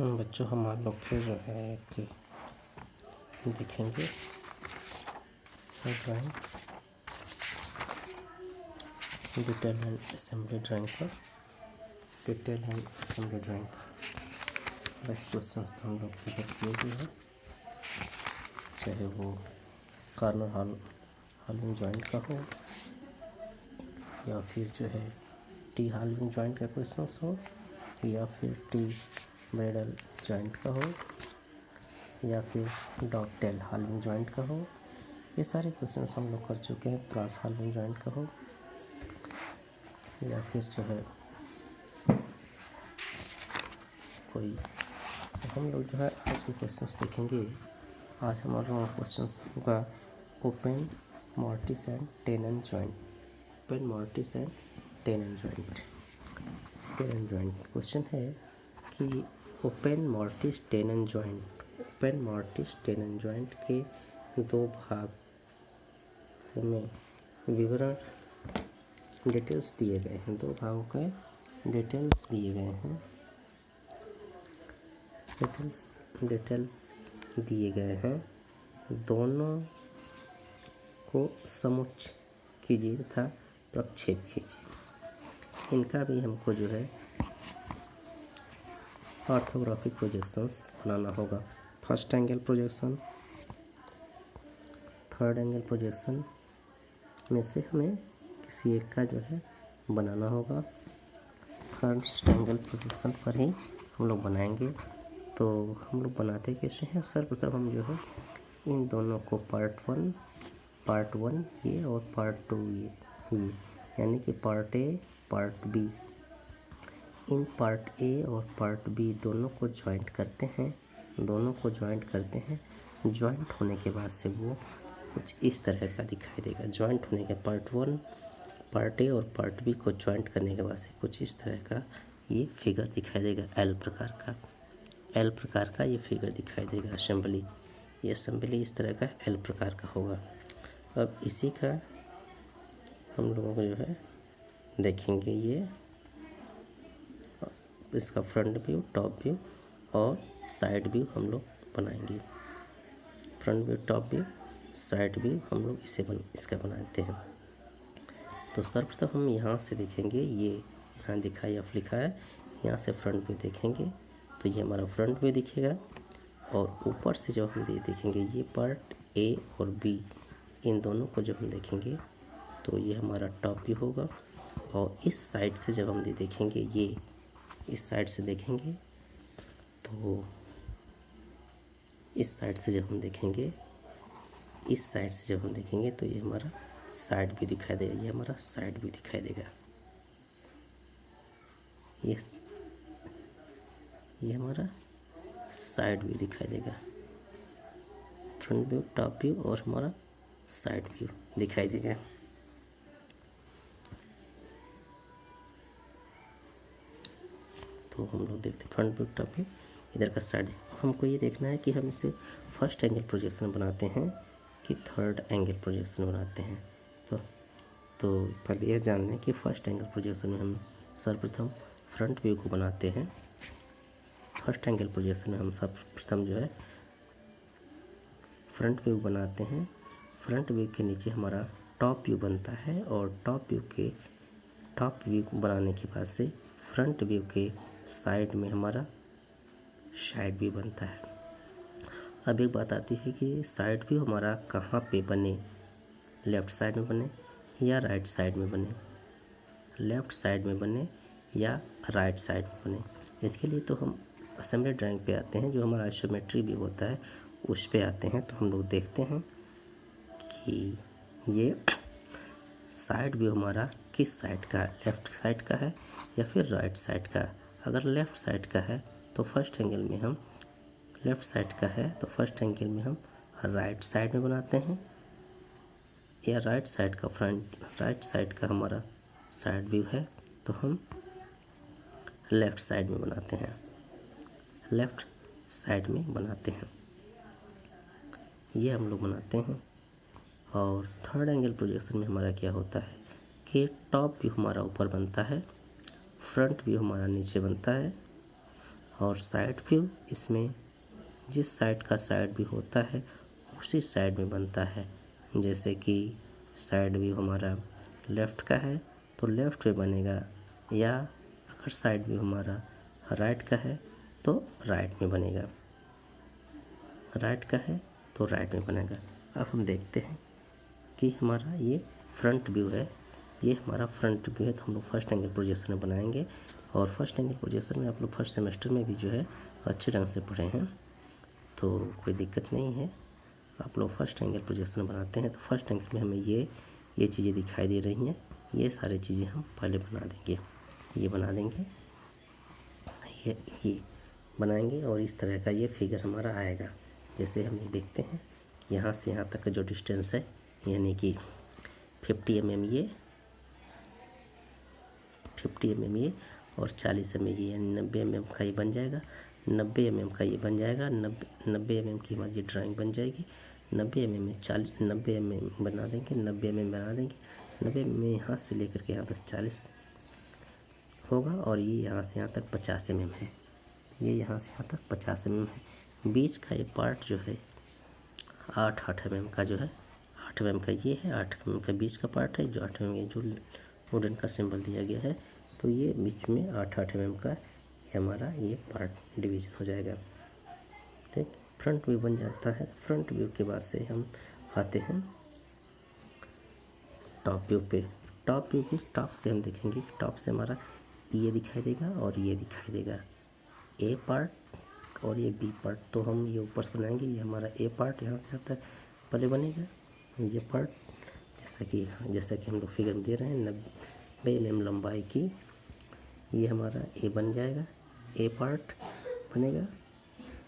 बच्चों हम आप लोग फिर जो है एक देखेंगे drawing detail and assembly drawing पर बस क्वेश्चन तो हम लोग फिगर किए भी हैं, चाहे वो कॉर्नर हॉलिंग जॉइंट का हो या फिर जो है टी हॉलिंग जॉइंट का क्वेश्चन हो या फिर टी ब्रेडल जॉइंट का हो या फिर डॉग टेल हॉलिंग जॉइंट का हो। ये सारे क्वेश्चन हम लोग कर चुके हैं। क्रॉस हॉलिंग जॉइंट का हो या फिर जो है कोई, हम लोग जो है आज के क्वेश्चंस देखेंगे। आज हमारा क्वेश्चंस होगा open mortis and tenon joint. Open mortis and tenon joint question है कि ओपन मॉर्टिस टेनन जॉइंट के दो भाग में विवरण डिटेल्स दिए गए हैं। दो भागों के डिटेल्स दिए गए हैं। दोनों को समुच्च कीजिए तथा प्रक्षेप कीजिए। इनका भी हमको जो है ऑर्थोग्राफिक प्रोजेक्शंस बनाना होगा। First angle projection, third angle projection में से हमें किसी एक का जो है बनाना होगा। फर्स्ट एंगल प्रोजेक्शन पर ही हम लोग बनाएंगे। तो हम लोग बनाते कैसे हैं? सर्वप्रथम हम जो है इन दोनों को पार्ट वन ये और पार्ट टू ये यानी कि पार्ट ए पार्ट बी, इन पार्ट ए और पार्ट बी दोनों को ज्वाइंट करते हैं। ज्वाइंट होने के बाद से वो कुछ इस तरह का दिखाई देगा। ज्वाइंट होने के पार्ट ए और पार्ट बी को ज्वाइंट करने के बाद से कुछ इस तरह का ये फिगर दिखाई देगा। एल प्रकार का ये फिगर दिखाई देगा। असेंबली इस तरह का एल प्रकार का होगा। अब इसी का हम लोगों को जो है देखेंगे, ये इसका फ्रंट व्यू, टॉप व्यू और साइड व्यू हम लोग बनाएंगे। Front view, top view, side view हम लोग इसका बनाते हैं। तो सर्वप्रथम हम यहाँ से देखेंगे, ये यहाँ लिखा है, यहाँ से फ्रंट व्यू देखेंगे तो ये हमारा फ्रंट व्यू दिखेगा। और ऊपर से जब हम देखेंगे ये पार्ट ए और बी, इन दोनों को जब हम देखेंगे तो ये हमारा टॉप व्यू होगा। और इस साइड से जब हम देखेंगे, ये इस साइड से देखेंगे तो इस साइड से जब हम देखेंगे तो ये हमारा साइड व्यू दिखाई देगा। ये हमारा साइड व्यू दिखाई देगा। ये हमारा साइड व्यू दिखाई देगा। फ्रंट व्यू, टॉप व्यू और हमारा साइड व्यू दिखाई देगा। तो हम लोग देखते फ्रंट व्यू, टॉप व्यू, इधर का साइड। हमको ये देखना है कि हम इसे फर्स्ट एंगल प्रोजेक्शन बनाते हैं कि थर्ड एंगल प्रोजेक्शन बनाते हैं। तो पहले यह जान लें कि फर्स्ट एंगल प्रोजेक्शन में हम सर्वप्रथम फ्रंट व्यू को बनाते हैं। फर्स्ट एंगल प्रोजेक्शन में हम सर्वप्रथम जो है फ्रंट व्यू बनाते हैं। फ्रंट व्यू के नीचे हमारा टॉप व्यू बनता है और टॉप व्यू बनाने के बाद से फ्रंट व्यू के साइड में हमारा साइड व्यू बनता है। अब एक बात आती है कि साइड व्यू हमारा कहाँ पे बने, लेफ़्ट साइड में बने या राइट साइड में बने, लेफ़्ट साइड में बने या राइट साइड में बने। इसके लिए तो हम असेंबली ड्राइंग पे आते हैं, जो हमारा आइसोमेट्री व्यू होता है उस पे आते हैं। तो हम लोग देखते हैं कि ये साइड व्यू हमारा किस साइड का है, लेफ़्ट साइड का है या फिर राइट साइड का। अगर लेफ़्ट साइड का है तो फर्स्ट एंगल में हम राइट साइड में बनाते हैं। या राइट साइड का हमारा साइड व्यू है तो हम लेफ़्ट साइड में बनाते हैं। ये हम लोग बनाते हैं। और थर्ड एंगल प्रोजेक्शन में हमारा क्या होता है कि टॉप व्यू हमारा ऊपर बनता है, फ्रंट व्यू हमारा नीचे बनता है और साइड व्यू इसमें जिस साइड का साइड व्यू होता है उसी साइड में बनता है। जैसे कि साइड व्यू हमारा लेफ़्ट का है तो लेफ़्ट में बनेगा, या अगर साइड व्यू हमारा राइट का है तो राइट में बनेगा, राइट का है तो राइट में बनेगा। अब हम देखते हैं कि हमारा ये फ्रंट व्यू है, ये हमारा फ्रंट व्यू है। तो हम लोग फर्स्ट एंगल प्रोजेक्शन में बनाएंगे, और फर्स्ट एंगल प्रोजेक्शन में आप लोग फर्स्ट सेमेस्टर में भी जो है अच्छे ढंग से पढ़े हैं, तो कोई दिक्कत नहीं है। आप लोग फर्स्ट एंगल प्रोजेक्शन बनाते हैं तो फर्स्ट एंगल में हमें ये चीज़ें दिखाई दे रही हैं, ये सारी चीज़ें हम पहले बना देंगे, ये बना देंगे, ये बनाएंगे, और इस तरह का ये फिगर हमारा आएगा। जैसे हम ये देखते हैं यहाँ से यहाँ तक का जो डिस्टेंस है, यानी कि 50 mm ये, 50 mm ये, और 40 mm ये, यानी 90 mm का ये बन जाएगा, 90 mm का ये बन जाएगा, 90 mm की हमारी ये ड्राइंग बन जाएगी। 90 mm में 90 mm बना देंगे, 90 mm बना देंगे, 90 mm यहाँ से लेकर के यहाँ तक 40 होगा, और ये यहाँ से यहाँ तक 50 mm है, ये यहाँ से यहाँ तक 50 mm है। बीच का ये पार्ट जो है 8 mm का जो है, 8 mm का ये है, 8 mm का बीच का पार्ट है, जो 8 mm जो वुडन का सिंबल दिया गया है, तो ये बीच में 8 mm का ये हमारा ये पार्ट डिवीज़न हो जाएगा। ठीक, फ्रंट व्यू बन जाता है। फ्रंट व्यू के बाद से हम आते हैं टॉप व्यू पे। टॉप व्यू की टॉप से हम देखेंगे, टॉप से हमारा ये दिखाई देगा और ये दिखाई देगा, ए पार्ट और ये बी पार्ट। तो हम ये ऊपर से बनाएंगे, ये हमारा ए पार्ट यहाँ से आता है पहले बनेगा, ये पार्ट जैसा कि हम लोग फिगर में दे रहे हैं 90 mm लंबाई की, ये हमारा ए बन जाएगा, ए पार्ट बनेगा,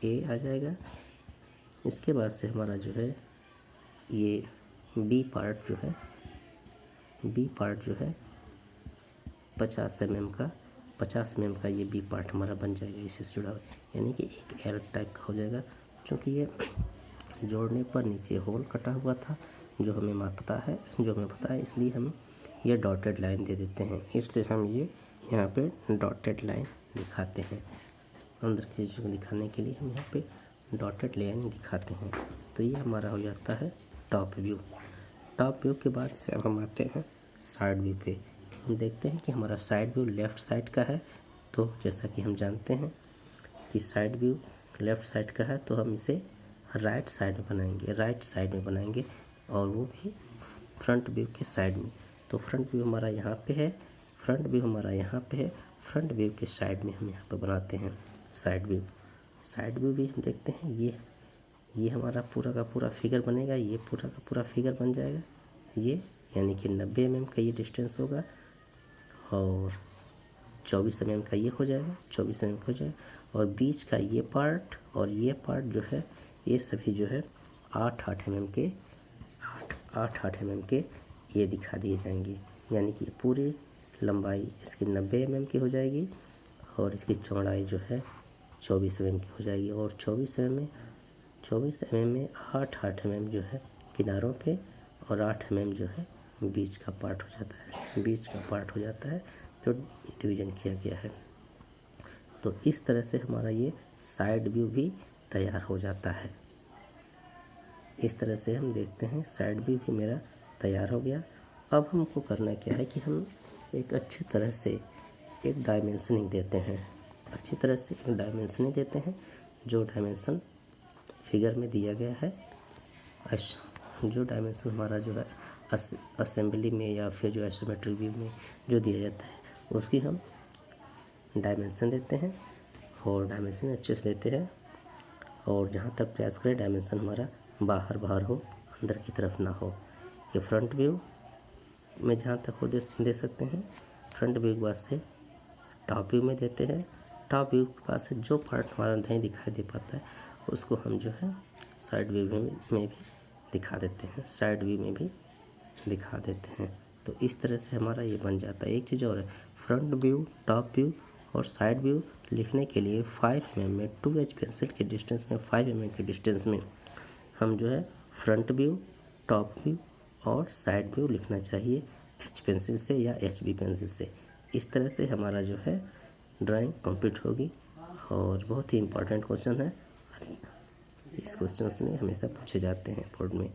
ए आ जाएगा। इसके बाद से हमारा जो है ये बी पार्ट जो है, बी पार्ट जो है 50 mm का ये बी पार्ट हमारा बन जाएगा, इससे जुड़ा हुआ, यानी कि एक एल टाइप का हो जाएगा। क्योंकि ये जोड़ने पर नीचे होल कटा हुआ था जो हमें पता है, इसलिए हम ये डॉटेड लाइन दे देते हैं, इसलिए हम ये यहाँ पे डॉटेड लाइन दिखाते हैं। अंदर की चीज़ों को दिखाने के लिए हम यहाँ पे डॉटेड लाइन दिखाते हैं। तो ये हमारा हो जाता है टॉप व्यू। टॉप व्यू के बाद से अब हम आते हैं साइड व्यू पे। हम देखते हैं कि हमारा साइड व्यू लेफ़्ट साइड का है, तो जैसा कि हम जानते हैं कि साइड व्यू लेफ़्ट साइड का है, तो हम इसे राइट साइड में बनाएंगे, और वो भी फ्रंट व्यू के साइड में। तो फ्रंट व्यू हमारा यहाँ पे है, फ्रंट व्यू के साइड में हम यहाँ पे बनाते हैं साइड व्यू भी हम देखते हैं। ये हमारा पूरा का पूरा फिगर बनेगा, ये पूरा का पूरा फिगर बन जाएगा, ये यानी कि 90 mm का ये डिस्टेंस होगा, और 24 mm का ये हो जाएगा, 24 mm का हो जाएगा, और बीच का ये पार्ट और ये पार्ट जो है, ये सभी जो है 8 mm के ये दिखा दिए जाएंगे, यानी कि पूरी लंबाई इसकी 90 mm की हो जाएगी, और इसकी चौड़ाई जो है 24 mm की हो जाएगी, और 24 mm में 8 mm जो है किनारों पे, और 8 mm जो है बीच का पार्ट हो जाता है, जो डिवीज़न किया गया है। तो इस तरह से हमारा ये साइड व्यू भी तैयार हो जाता है। इस तरह से हम देखते हैं साइड व्यू भी मेरा तैयार हो गया। अब हमको करना क्या है कि हम एक अच्छी तरह से एक डायमेंशनिंग देते हैं, जो डायमेंशन फिगर में दिया गया है, जो डायमेंशन हमारा जो है असेंबली में या फिर जो आइसोमेट्री व्यू में जो दिया जाता है, उसकी हम डायमेंशन देते हैं, और डायमेंशन अच्छे से देते हैं, और जहाँ तक प्रयास करें डायमेंशन हमारा बाहर हो, अंदर की तरफ ना हो। ये फ्रंट व्यू में जहाँ तक हो दे सकते हैं, फ्रंट व्यू के बाद से टॉप व्यू में देते हैं। टॉप व्यू के पास से जो पार्ट हमारा नहीं दिखाई दे पाता है, उसको हम जो है साइड व्यू में भी दिखा देते हैं। तो इस तरह से हमारा ये बन जाता है। एक चीज़ और है, फ्रंट व्यू, टॉप व्यू और साइड व्यू लिखने के लिए 5 mm में 2H पेंसिल के डिस्टेंस में 5 mm के डिस्टेंस में हम जो है फ्रंट व्यू, टॉप व्यू और साइड व्यू लिखना चाहिए H पेंसिल से या HB पेंसिल से। इस तरह से हमारा जो है ड्राइंग कंप्लीट होगी, और बहुत ही इम्पोर्टेंट क्वेश्चन है। इस क्वेश्चंस में हमेशा पूछे जाते हैं बोर्ड में।